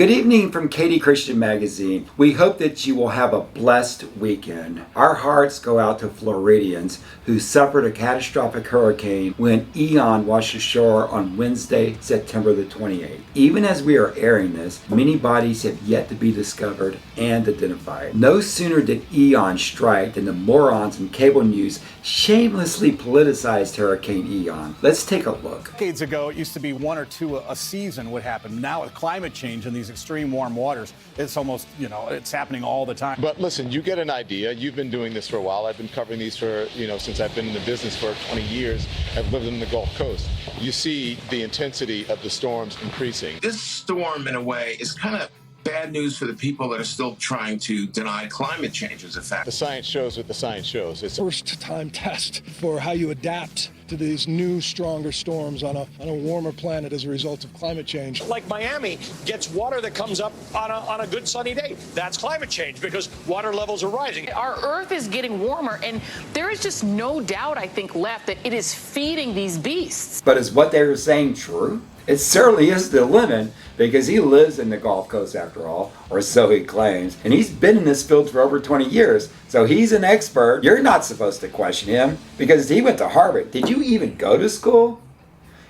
Good evening from Katy Christian Magazine. We hope that you will have a blessed weekend. Our hearts go out to Floridians who suffered a catastrophic hurricane when Ian washed ashore on Wednesday, September the 28th. Even as we are airing this, many bodies have yet to be discovered and identified. No sooner did Ian strike than the morons in cable news shamelessly politicized Hurricane Ian. Let's take a look. Decades ago, it used to be one or two a season would happen. Now with climate change and these extreme warm waters, it's almost, it's happening all the time. But listen, you get an idea. You've been doing this for a while. I've been covering these for, since I've been in the business for 20 years. I've lived in the Gulf Coast. You see the intensity of the storms increasing. This storm, in a way, is kind of bad news for the people that are still trying to deny climate change as a fact. The science shows what the science shows. It's a first-time test for how you adapt to these new, stronger storms on a warmer planet as a result of climate change. Like Miami gets water that comes up on a good sunny day. That's climate change because water levels are rising. Our Earth is getting warmer, and there is just no doubt, I think, left that it is feeding these beasts. But is what they were saying true? It certainly is to Lemon, because he lives in the Gulf Coast after all, or so he claims, and he's been in this field for over 20 years, so he's an expert. You're not supposed to question him, because he went to Harvard. Did you even go to school?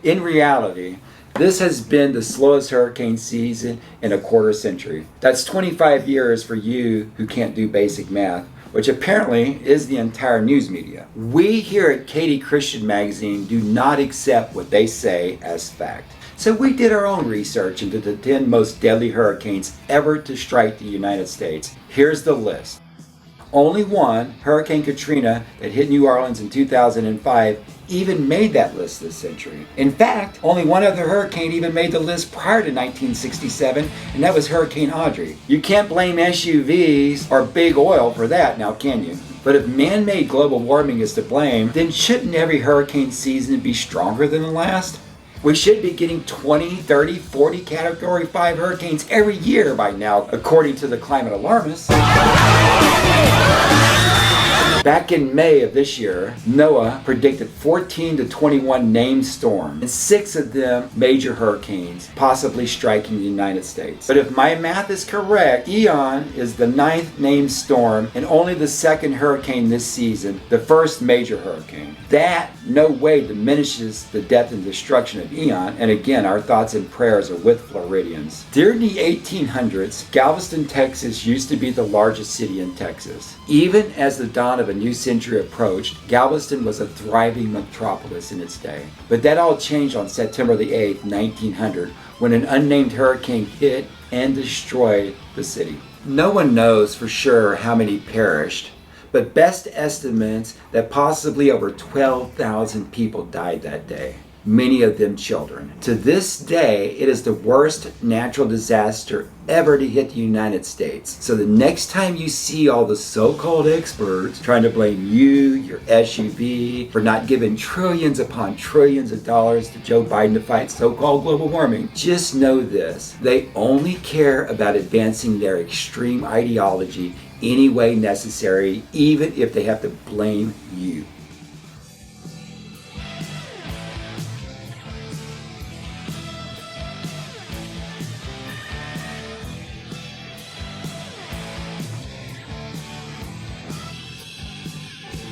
In reality, this has been the slowest hurricane season in a quarter century. That's 25 years for you who can't do basic math, which apparently is the entire news media. We here at Katy Christian Magazine do not accept what they say as fact. So we did our own research into the 10 most deadly hurricanes ever to strike the United States. Here's the list. Only one, Hurricane Katrina, that hit New Orleans in 2005, even made that list this century. In fact, only one other hurricane even made the list prior to 1967, and that was Hurricane Audrey. You can't blame SUVs or big oil for that, now can you? But if man-made global warming is to blame, then shouldn't every hurricane season be stronger than the last? We should be getting 20, 30, 40 Category 5 hurricanes every year by now, according to the climate alarmists. Back in May of this year, NOAA predicted 14 to 21 named storms, and 6 of them major hurricanes, possibly striking the United States. But if my math is correct, Ian is the 9th named storm and only the 2nd hurricane this season, the first major hurricane. That no way diminishes the death and destruction of Ian, and again, our thoughts and prayers are with Floridians. During the 1800s, Galveston, Texas used to be the largest city in Texas. Even as the dawn of a new century approached, Galveston was a thriving metropolis in its day. But that all changed on September the 8th, 1900, when an unnamed hurricane hit and destroyed the city. No one knows for sure how many perished, but best estimates that possibly over 12,000 people died that day. Many of them children. To this day, it is the worst natural disaster ever to hit the United States. So the next time you see all the so-called experts trying to blame you, your SUV, for not giving trillions upon trillions of dollars to Joe Biden to fight so-called global warming, just know this: they only care about advancing their extreme ideology any way necessary, even if they have to blame you.